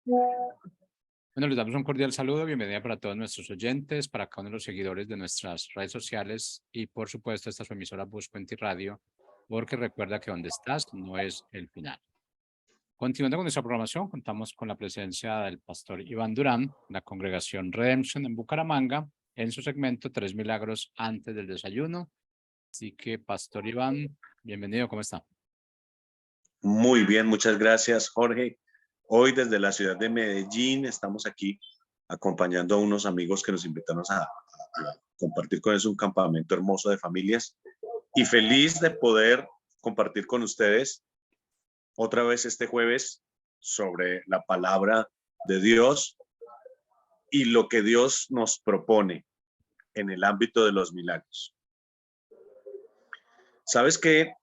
Bueno, les damos un cordial saludo, bienvenida para todos nuestros oyentes, para cada uno de los seguidores de nuestras redes sociales y por supuesto esta es su emisora Bus Puente y Radio, porque recuerda que donde estás no es el final. Continuando con nuestra programación, contamos con la presencia del pastor Iván Durán, de la congregación Redemption en Bucaramanga, en su segmento Tres Milagros antes del desayuno. Así que, pastor Iván, bienvenido, ¿cómo está? Muy bien, muchas gracias, Jorge. Hoy desde la ciudad de Medellín estamos aquí acompañando a unos amigos que nos invitaron a compartir con ellos un campamento hermoso de familias y feliz de poder compartir con ustedes otra vez este jueves sobre la palabra de Dios y lo que Dios nos propone en el ámbito de los milagros. ¿Sabes qué?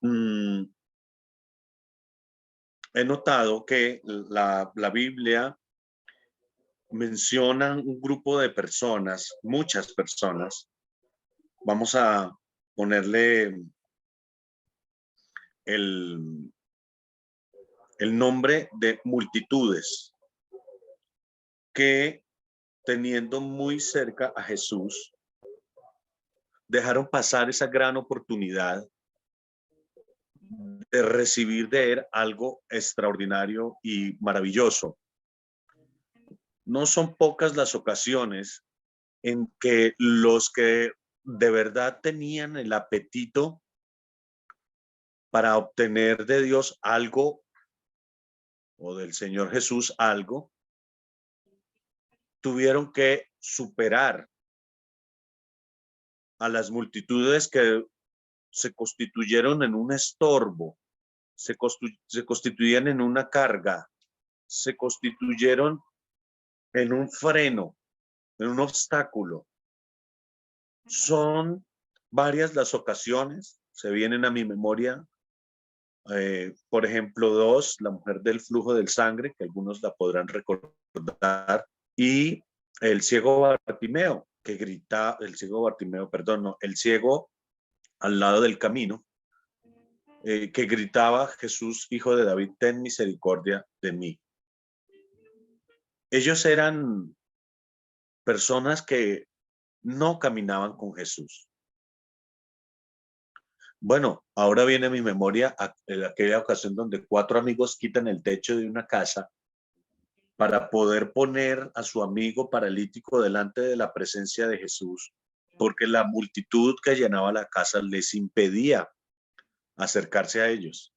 He notado que la Biblia menciona un grupo de personas, muchas personas. Vamos a ponerle el, el nombre de multitudes que, teniendo muy cerca a Jesús, dejaron pasar esa gran oportunidad de recibir de él algo extraordinario y maravilloso. No son pocas las ocasiones en que los que de verdad tenían el apetito para obtener de Dios algo o del Señor Jesús algo, tuvieron que superar a las multitudes que se constituyeron en un estorbo, se constituían en una carga, se constituyeron en un freno, en un obstáculo. Son varias las ocasiones, se vienen a mi memoria, por ejemplo, dos, la mujer del flujo del sangre, que algunos la podrán recordar, y el ciego Bartimeo, que grita, el ciego Bartimeo, perdón, no, el ciego al lado del camino, que gritaba: Jesús, hijo de David, ten misericordia de mí. Ellos eran personas que no caminaban con Jesús. Bueno, ahora viene a mi memoria aquella ocasión donde 4 amigos quitan el techo de una casa para poder poner a su amigo paralítico delante de la presencia de Jesús, porque la multitud que llenaba la casa les impedía acercarse a ellos.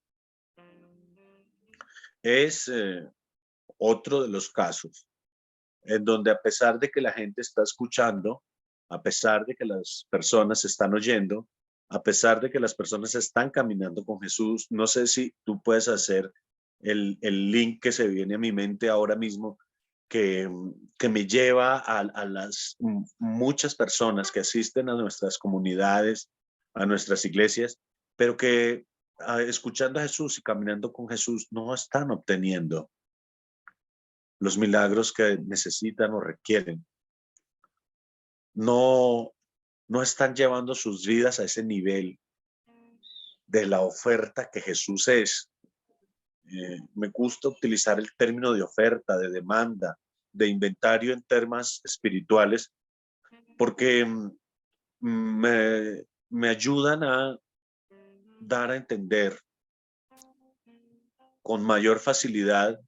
Es otro de los casos en donde, a pesar de que la gente está escuchando, a pesar de que las personas están oyendo, a pesar de que las personas están caminando con Jesús, no sé si tú puedes hacer el link que se viene a mi mente ahora mismo, que, que me lleva a las muchas personas que asisten a nuestras comunidades, a nuestras iglesias, pero que escuchando a Jesús y caminando con Jesús no están obteniendo los milagros que necesitan o requieren. No, no están llevando sus vidas a ese nivel de la oferta que Jesús es. Me gusta utilizar el término de oferta, de demanda, de inventario en temas espirituales, porque me ayudan a dar a entender con mayor facilidad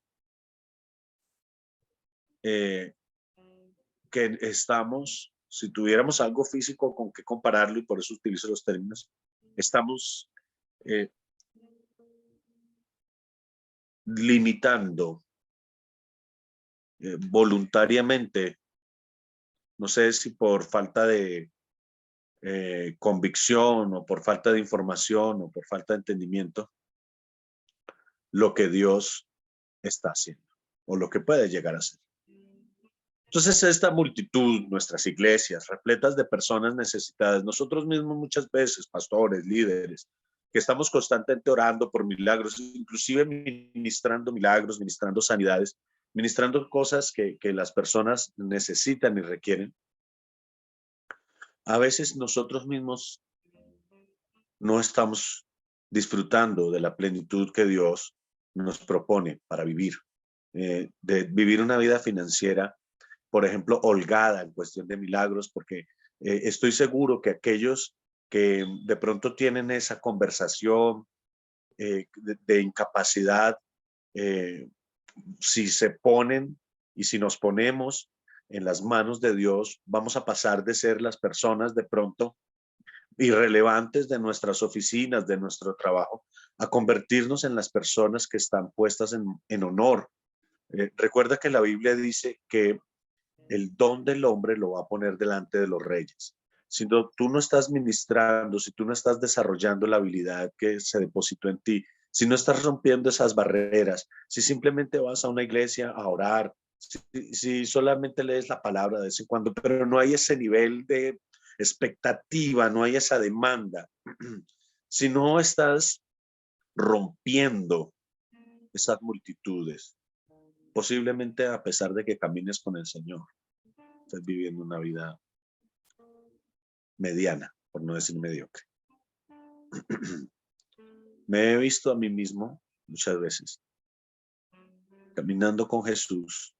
que estamos, si tuviéramos algo físico con que compararlo, y por eso utilizo los términos, estamos eh, limitando voluntariamente, no sé si por falta de convicción o por falta de información o por falta de entendimiento, lo que Dios está haciendo o lo que puede llegar a ser. Entonces, esta multitud, nuestras iglesias, repletas de personas necesitadas, nosotros mismos muchas veces, pastores, líderes, que estamos constantemente orando por milagros, inclusive ministrando milagros, ministrando sanidades, ministrando cosas que las personas necesitan y requieren. A veces nosotros mismos no estamos disfrutando de la plenitud que Dios nos propone para vivir. de vivir una vida financiera, por ejemplo, holgada en cuestión de milagros, porque estoy seguro que aquellos que de pronto tienen esa conversación de incapacidad, eh, si se ponen y si nos ponemos en las manos de Dios, vamos a pasar de ser las personas de pronto irrelevantes de nuestras oficinas, de nuestro trabajo, a convertirnos en las personas que están puestas en honor. Recuerda que la Biblia dice que el don del hombre lo va a poner delante de los reyes. Si no, tú no estás ministrando, si tú no estás desarrollando la habilidad que se depositó en ti, si no estás rompiendo esas barreras, si simplemente vas a una iglesia a orar, si solamente lees la palabra de vez en cuando, pero no hay ese nivel de expectativa, no hay esa demanda, si no estás rompiendo esas multitudes, posiblemente a pesar de que camines con el Señor, estás viviendo una vida mediana, por no decir mediocre. Me he visto a mí mismo muchas veces caminando con Jesús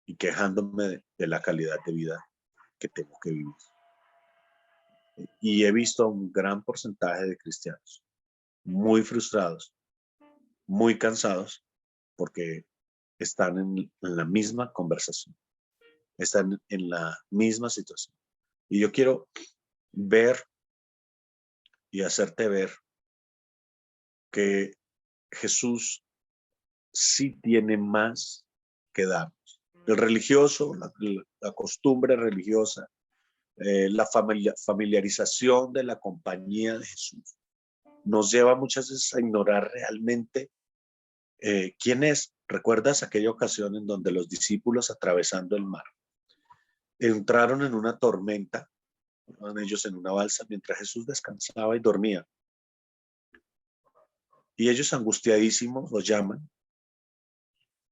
y quejándome de la calidad de vida que tengo que vivir. Y he visto a un gran porcentaje de cristianos muy frustrados, muy cansados, porque están en la misma conversación, están en la misma situación. Y yo quiero ver y hacerte ver que Jesús sí tiene más que darnos. El religioso, la costumbre religiosa, la familiarización de la compañía de Jesús, nos lleva muchas veces a ignorar realmente quién es. ¿Recuerdas aquella ocasión en donde los discípulos atravesando el mar entraron en una tormenta, estaban ellos en una balsa mientras Jesús descansaba y dormía? Y ellos angustiadísimos los llaman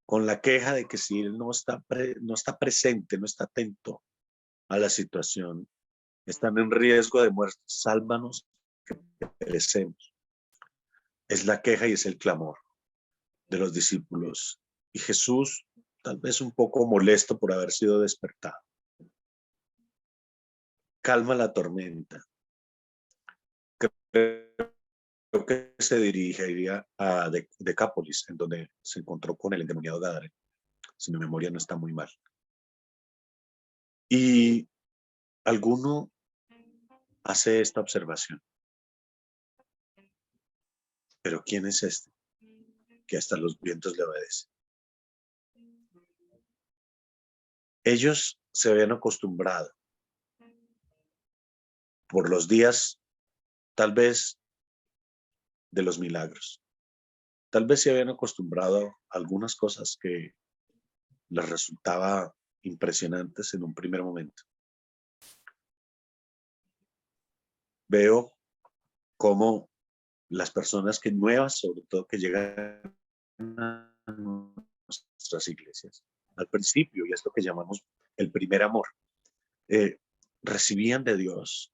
con la queja de que si él no está presente, no está atento a la situación, están en riesgo de muerte. Sálvanos, que perecemos. Es la queja y es el clamor de los discípulos. Y Jesús, tal vez un poco molesto por haber sido despertado, calma la tormenta. Creo que se dirigiría a Decápolis, en donde se encontró con el endemoniado Gadareno, si mi memoria no está muy mal. Y alguno hace esta observación: pero ¿quién es este que hasta los vientos le obedece? Ellos se habían acostumbrado por los días, tal vez, de los milagros. Tal vez se habían acostumbrado a algunas cosas que les resultaba impresionantes en un primer momento. Veo cómo las personas que nuevas, sobre todo que llegan a nuestras iglesias, al principio, y es lo que llamamos el primer amor, recibían de Dios,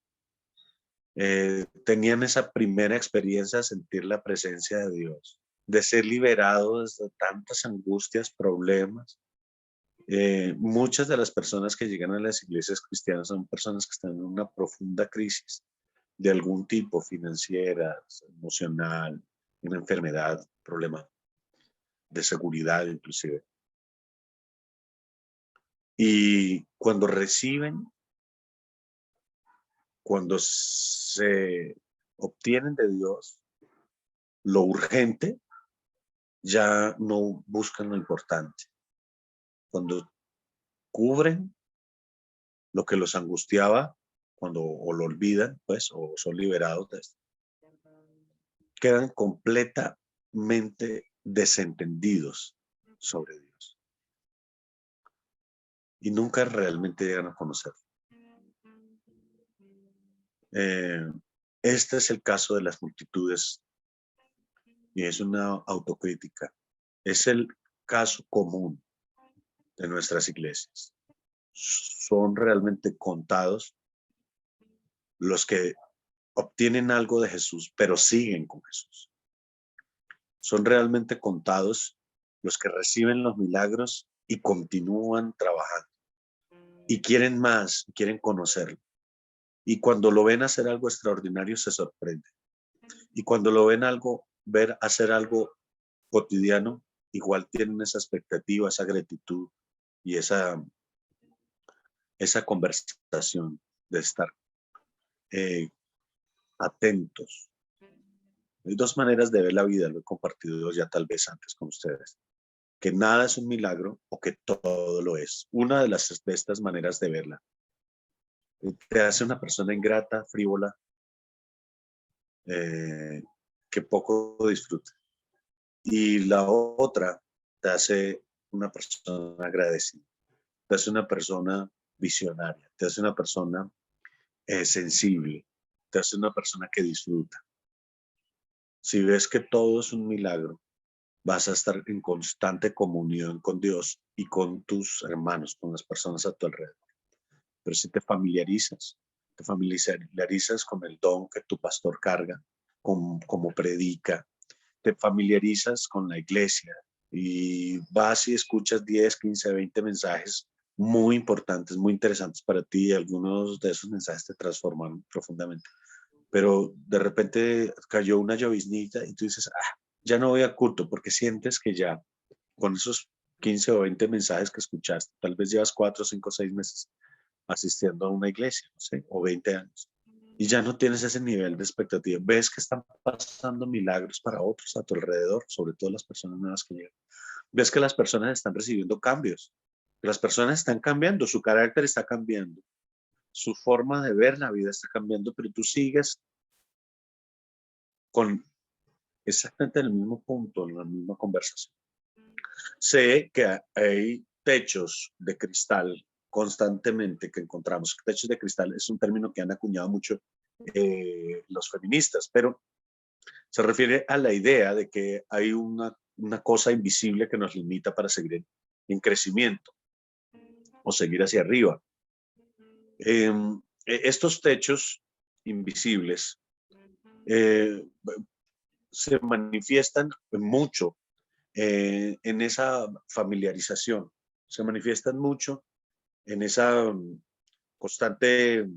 tenían esa primera experiencia de sentir la presencia de Dios, de ser liberados de tantas angustias, problemas. Muchas de las personas que llegan a las iglesias cristianas son personas que están en una profunda crisis de algún tipo, financiera, emocional, una enfermedad, problema de seguridad inclusive. Y cuando reciben, cuando se obtienen de Dios lo urgente, ya no buscan lo importante. Cuando cubren lo que los angustiaba, cuando o lo olvidan, pues, o son liberados de esto, quedan completamente desentendidos sobre Dios y nunca realmente llegan a conocerlo. Este es el caso de las multitudes y es una autocrítica. Es el caso común de nuestras iglesias. Son realmente contados los que obtienen algo de Jesús, pero siguen con Jesús. Son realmente contados los que reciben los milagros y continúan trabajando. Y quieren más, quieren conocerlo. Y cuando lo ven hacer algo extraordinario, se sorprenden. Y cuando lo ven ver hacer algo cotidiano, igual tienen esa expectativa, esa gratitud y esa conversación de estar eh, atentos. Hay dos maneras de ver la vida, lo he compartido ya tal vez antes con ustedes, que nada es un milagro o que todo lo es. Una de estas maneras de verla te hace una persona ingrata, frívola, que poco disfruta. Y la otra te hace una persona agradecida, te hace una persona visionaria, te hace una persona sensible, te hace una persona que disfruta. Si ves que todo es un milagro, vas a estar en constante comunión con Dios y con tus hermanos, con las personas a tu alrededor. Pero si te familiarizas con el don que tu pastor carga, como predica, te familiarizas con la iglesia y vas y escuchas 10, 15, 20 mensajes muy importantes, muy interesantes para ti, y algunos de esos mensajes te transforman profundamente. Pero de repente cayó una lloviznita y tú dices, ya no voy al culto, porque sientes que ya con esos 15 o 20 mensajes que escuchaste, tal vez llevas 4, 5, 6 meses asistiendo a una iglesia, no sé, o 20 años, y ya no tienes ese nivel de expectativa. Ves que están pasando milagros para otros a tu alrededor, sobre todo las personas nuevas que llegan. Ves que las personas están recibiendo cambios, que las personas están cambiando, su carácter está cambiando, su forma de ver la vida está cambiando, pero tú sigues con exactamente el mismo punto, en la misma conversación. Sé que hay techos de cristal constantemente que encontramos. Techos de cristal es un término que han acuñado mucho los feministas, pero se refiere a la idea de que hay una cosa invisible que nos limita para seguir en crecimiento o seguir hacia arriba. Estos techos invisibles se manifiestan mucho en esa familiarización, se manifiestan mucho en esa constante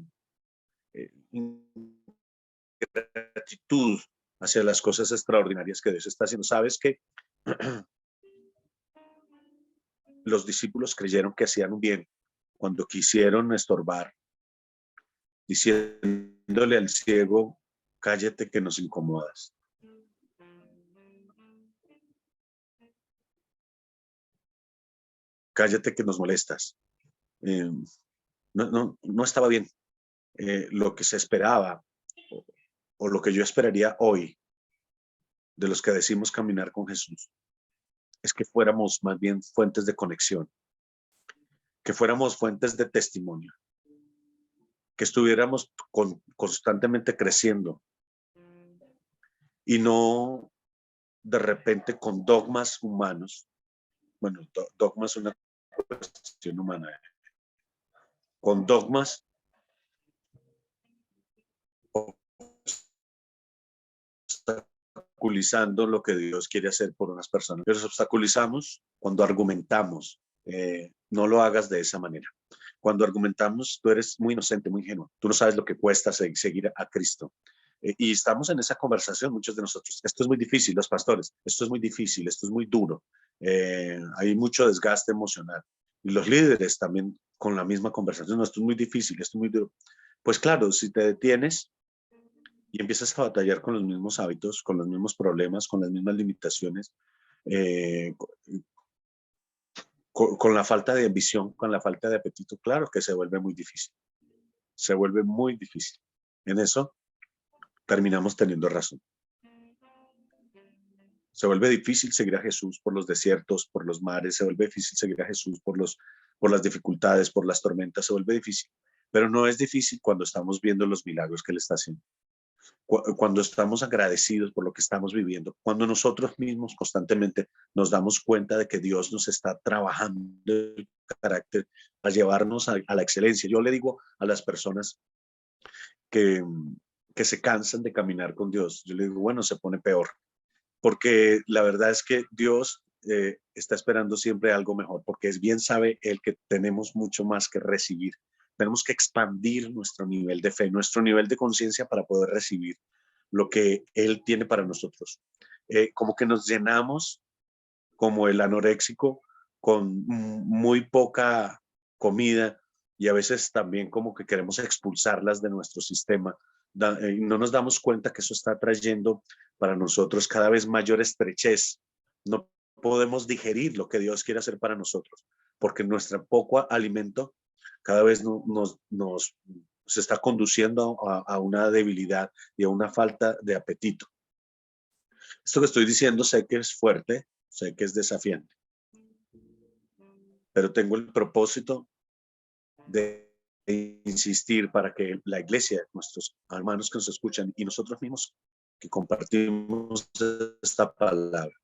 gratitud hacia las cosas extraordinarias que Dios está haciendo. Sabes que los discípulos creyeron que hacían un bien cuando quisieron estorbar, diciéndole al ciego, cállate que nos incomodas. Cállate que nos molestas. No estaba bien. Lo que se esperaba o lo que yo esperaría hoy de los que decimos caminar con Jesús es que fuéramos más bien fuentes de conexión, que fuéramos fuentes de testimonio, que estuviéramos constantemente creciendo y no de repente con dogmas humanos. Bueno, dogma es una cuestión humana. Con dogmas obstaculizando lo que Dios quiere hacer por unas personas. Pero obstaculizamos cuando argumentamos. No lo hagas de esa manera. Cuando argumentamos, tú eres muy inocente, muy ingenuo. Tú no sabes lo que cuesta seguir a Cristo. Y estamos en esa conversación, muchos de nosotros. Esto es muy difícil, los pastores. Esto es muy difícil, esto es muy duro. Hay mucho desgaste emocional. Y los líderes también con la misma conversación. No, esto es muy difícil, esto es muy duro. Pues claro, si te detienes y empiezas a batallar con los mismos hábitos, con los mismos problemas, con las mismas limitaciones, eh, con la falta de ambición, con la falta de apetito, claro que se vuelve muy difícil. Se vuelve muy difícil. En eso terminamos teniendo razón. Se vuelve difícil seguir a Jesús por los desiertos, por los mares, se vuelve difícil seguir a Jesús por las dificultades, por las tormentas, se vuelve difícil. Pero no es difícil cuando estamos viendo los milagros que Él está haciendo. Cuando estamos agradecidos por lo que estamos viviendo, cuando nosotros mismos constantemente nos damos cuenta de que Dios nos está trabajando el carácter a llevarnos a la excelencia. Yo le digo a las personas que se cansan de caminar con Dios, yo le digo, bueno, se pone peor, porque la verdad es que Dios está esperando siempre algo mejor, porque es bien sabe Él que tenemos mucho más que recibir. Tenemos que expandir nuestro nivel de fe, nuestro nivel de conciencia para poder recibir lo que Él tiene para nosotros. Como que nos llenamos como el anoréxico con muy poca comida y a veces también como que queremos expulsarlas de nuestro sistema. No nos damos cuenta que eso está trayendo para nosotros cada vez mayor estrechez. No podemos digerir lo que Dios quiere hacer para nosotros, porque nuestro poco alimento cada vez nos se está conduciendo a una debilidad y a una falta de apetito. Esto que estoy diciendo sé que es fuerte, sé que es desafiante, pero tengo el propósito de insistir para que la iglesia, nuestros hermanos que nos escuchan y nosotros mismos que compartimos esta palabra,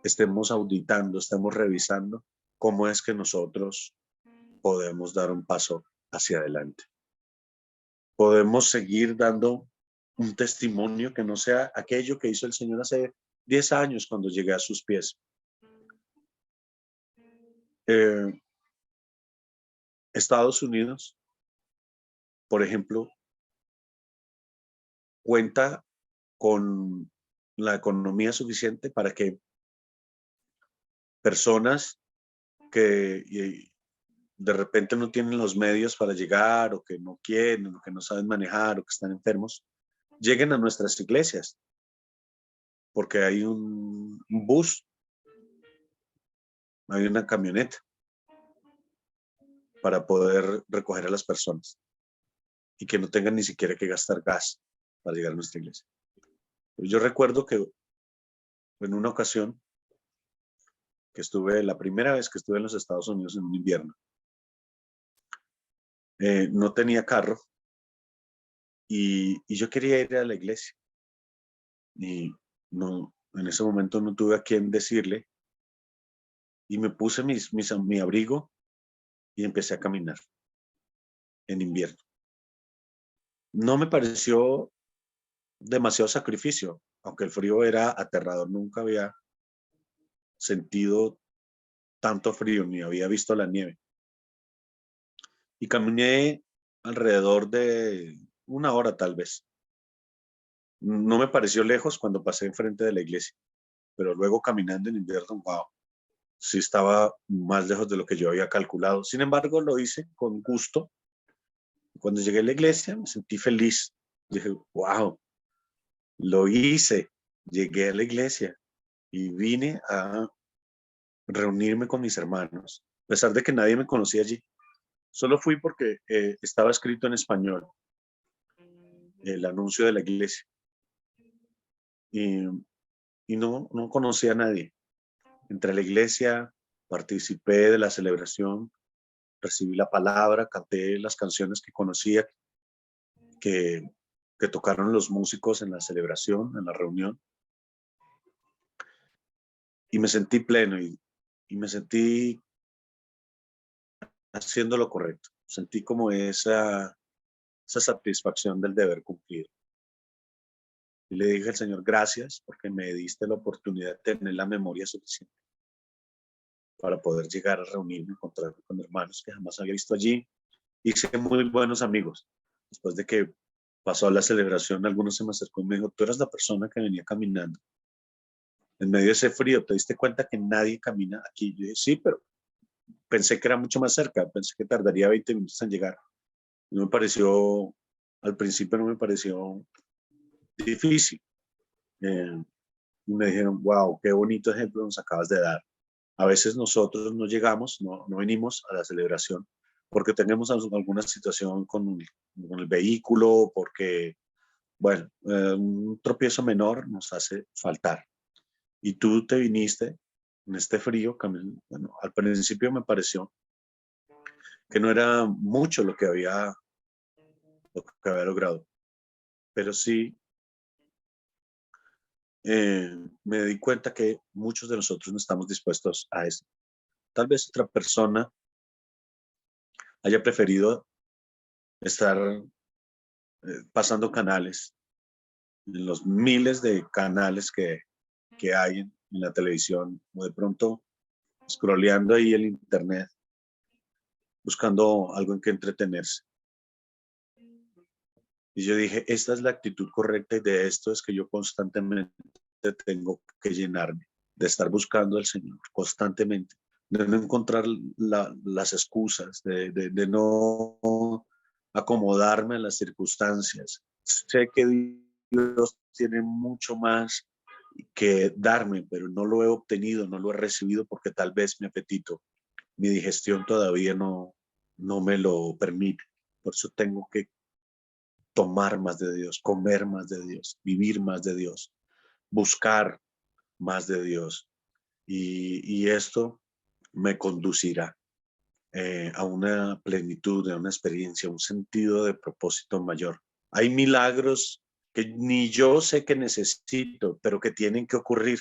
estemos auditando, estemos revisando cómo es que nosotros podemos dar un paso hacia adelante. Podemos seguir dando un testimonio que no sea aquello que hizo el Señor hace 10 años cuando llegué a sus pies. Estados Unidos, por ejemplo, cuenta con la economía suficiente para que personas que de repente no tienen los medios para llegar o que no quieren o que no saben manejar o que están enfermos, lleguen a nuestras iglesias, porque hay un bus, hay una camioneta para poder recoger a las personas y que no tengan ni siquiera que gastar gas para llegar a nuestra iglesia. Yo recuerdo que en una ocasión que estuve, la primera vez que estuve en los Estados Unidos en un invierno, no tenía carro y yo quería ir a la iglesia y no, en ese momento no tuve a quién decirle y me puse mi abrigo y empecé a caminar en invierno. No me pareció demasiado sacrificio, aunque el frío era aterrador, nunca había sentido tanto frío ni había visto la nieve. Y caminé alrededor de una hora tal vez. No me pareció lejos cuando pasé enfrente de la iglesia, pero luego caminando en invierno, wow, sí estaba más lejos de lo que yo había calculado. Sin embargo, lo hice con gusto. Cuando llegué a la iglesia me sentí feliz. Dije, wow, lo hice. Llegué a la iglesia y vine a reunirme con mis hermanos, a pesar de que nadie me conocía allí. Solo fui porque estaba escrito en español el anuncio de la iglesia y, y no conocía a nadie. Entré a la iglesia, participé de la celebración, recibí la palabra, canté las canciones que conocía, que, que tocaron los músicos en la celebración, en la reunión, y me sentí pleno y me sentí haciendo lo correcto. Sentí como esa satisfacción del deber cumplido. Y le dije al Señor, gracias porque me diste la oportunidad de tener la memoria suficiente para poder llegar a reunirme, encontrarme con hermanos que jamás había visto allí. Hice muy buenos amigos. Después de que pasó la celebración, algunos se me acercó y me dijo, tú eras la persona que venía caminando. En medio de ese frío, ¿te diste cuenta que nadie camina aquí? Yo dije, sí, pero pensé que era mucho más cerca, pensé que tardaría 20 minutos en llegar. No me pareció, al principio no me pareció difícil. Y me dijeron, wow, qué bonito ejemplo nos acabas de dar. A veces nosotros no llegamos, no venimos a la celebración porque tenemos alguna situación con el vehículo, porque, bueno, un tropiezo menor nos hace faltar. Y tú te viniste en este frío, bueno, al principio me pareció que no era mucho lo que había logrado, pero sí me di cuenta que muchos de nosotros no estamos dispuestos a eso. Tal vez otra persona haya preferido estar pasando canales, en los miles de canales que hay en la televisión o de pronto scrolleando ahí el internet, buscando algo en que entretenerse. Y yo dije, esta es la actitud correcta y de esto es que yo constantemente tengo que llenarme, de estar buscando al Señor constantemente, de no encontrar las excusas, de no acomodarme a las circunstancias. Sé que Dios tiene mucho más que darme, pero no lo he obtenido, no lo he recibido porque tal vez mi apetito, mi digestión todavía no me lo permite. Por eso tengo que tomar más de Dios, comer más de Dios, vivir más de Dios, buscar más de Dios. Y esto me conducirá a una plenitud, a una experiencia, a un sentido de propósito mayor. Hay milagros que ni yo sé que necesito, pero que tienen que ocurrir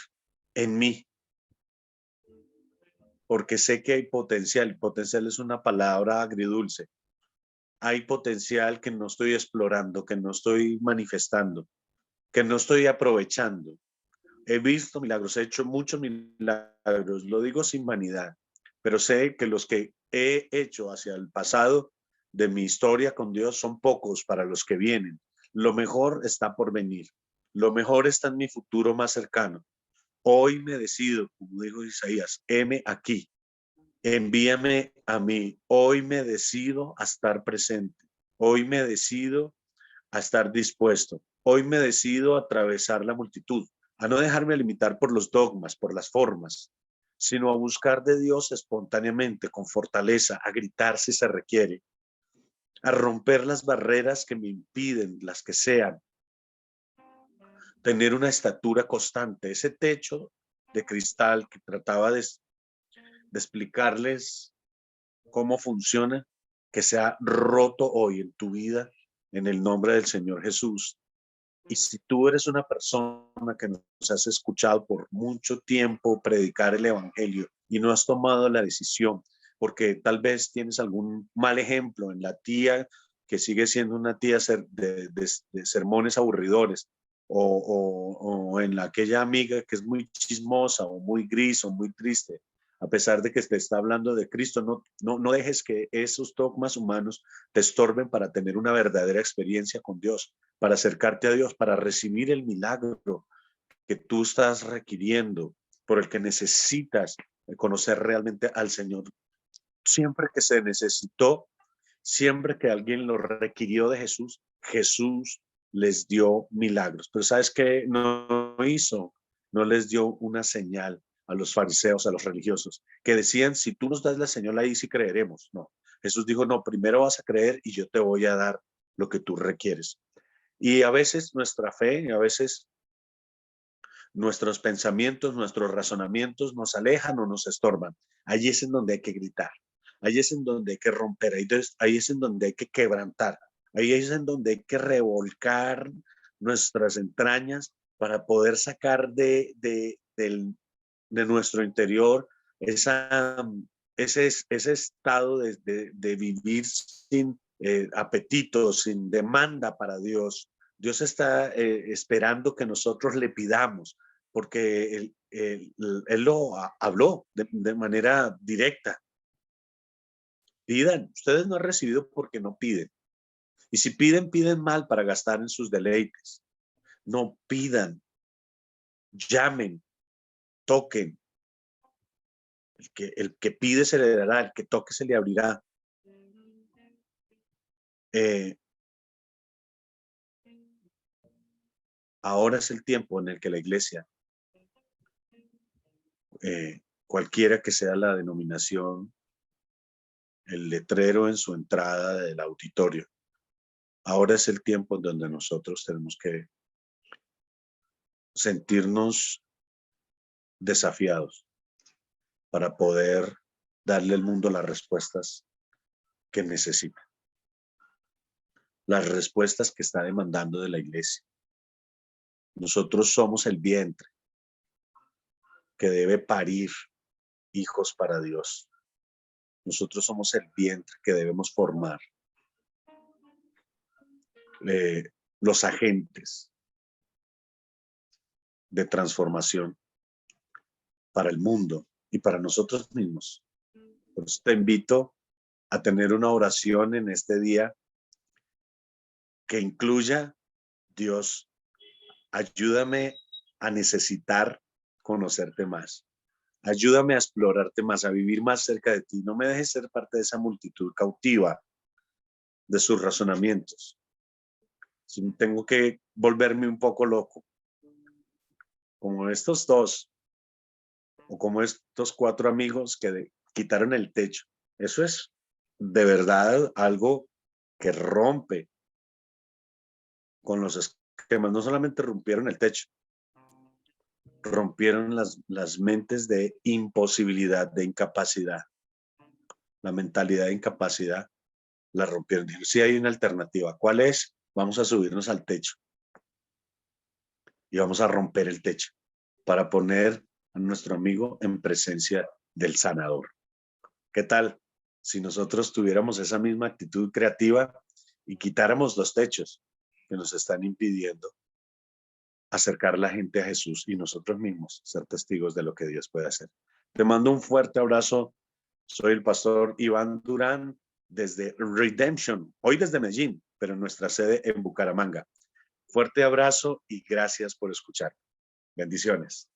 en mí, porque sé que hay potencial. Potencial es una palabra agridulce. Hay potencial que no estoy explorando, que no estoy manifestando, que no estoy aprovechando. He visto milagros, he hecho muchos milagros, lo digo sin vanidad, pero sé que los que he hecho hacia el pasado de mi historia con Dios son pocos para los que vienen. Lo mejor está por venir, lo mejor está en mi futuro más cercano. Hoy me decido, como dijo Isaías, heme aquí, envíame a mí. Hoy me decido a estar presente, hoy me decido a estar dispuesto. Hoy me decido a atravesar la multitud, a no dejarme limitar por los dogmas, por las formas, sino a buscar de Dios espontáneamente, con fortaleza, a gritar si se requiere, a romper las barreras que me impiden, las que sean, tener una estatura constante, ese techo de cristal que trataba de explicarles cómo funciona, que se ha roto hoy en tu vida en el nombre del Señor Jesús. Y si tú eres una persona que nos has escuchado por mucho tiempo predicar el evangelio y no has tomado la decisión, porque tal vez tienes algún mal ejemplo en la tía que sigue siendo una tía de sermones aburridores, o en aquella amiga que es muy chismosa o muy gris o muy triste, a pesar de que te está hablando de Cristo, no dejes que esos dogmas humanos te estorben para tener una verdadera experiencia con Dios, para acercarte a Dios, para recibir el milagro que tú estás requiriendo, por el que necesitas conocer realmente al Señor. Siempre que se necesitó, siempre que alguien lo requirió de Jesús, Jesús les dio milagros. Pero ¿sabes qué no hizo? No les dio una señal a los fariseos, a los religiosos, que decían, si tú nos das la señal ahí sí creeremos. No, Jesús dijo, no, primero vas a creer y yo te voy a dar lo que tú requieres. Y a veces nuestra fe, a veces nuestros pensamientos, nuestros razonamientos nos alejan o nos estorban. Allí es en donde hay que gritar, ahí es en donde hay que romper, ahí es en donde hay que quebrantar, ahí es en donde hay que revolcar nuestras entrañas para poder sacar de nuestro interior ese estado de vivir sin apetito, sin demanda para Dios. Dios está esperando que nosotros le pidamos, porque él lo habló de manera directa. Pidan, ustedes no han recibido porque no piden. Y si piden, piden mal para gastar en sus deleites. No pidan, llamen, toquen. El que pide se le dará, el que toque se le abrirá. Eh, ahora es el tiempo en el que la iglesia, cualquiera que sea la denominación, el letrero en su entrada del auditorio, ahora es el tiempo en donde nosotros tenemos que sentirnos desafiados para poder darle al mundo las respuestas que necesita, las respuestas que está demandando de la iglesia. Nosotros somos el vientre que debe parir hijos para Dios. Nosotros somos el vientre que debemos formar, los agentes de transformación. para el mundo y para nosotros mismos. Por eso te invito a tener una oración en este día que incluya: Dios, ayúdame a necesitar conocerte más. Ayúdame a explorarte más, a vivir más cerca de ti. No me dejes ser parte de esa multitud cautiva de sus razonamientos. Si tengo que volverme un poco loco, como estos dos, o como estos 4 amigos que quitaron el techo. Eso es de verdad algo que rompe con los esquemas. No solamente rompieron el techo, rompieron las mentes de imposibilidad, de incapacidad. La mentalidad de incapacidad la rompieron. Dijeron, sí hay una alternativa. ¿Cuál es? Vamos a subirnos al techo y vamos a romper el techo para poner a nuestro amigo en presencia del sanador. ¿Qué tal si nosotros tuviéramos esa misma actitud creativa y quitáramos los techos que nos están impidiendo acercar a la gente a Jesús y nosotros mismos ser testigos de lo que Dios puede hacer? Te mando un fuerte abrazo. Soy el pastor Iván Durán desde Redemption, hoy desde Medellín, pero nuestra sede en Bucaramanga. Fuerte abrazo y gracias por escuchar. Bendiciones.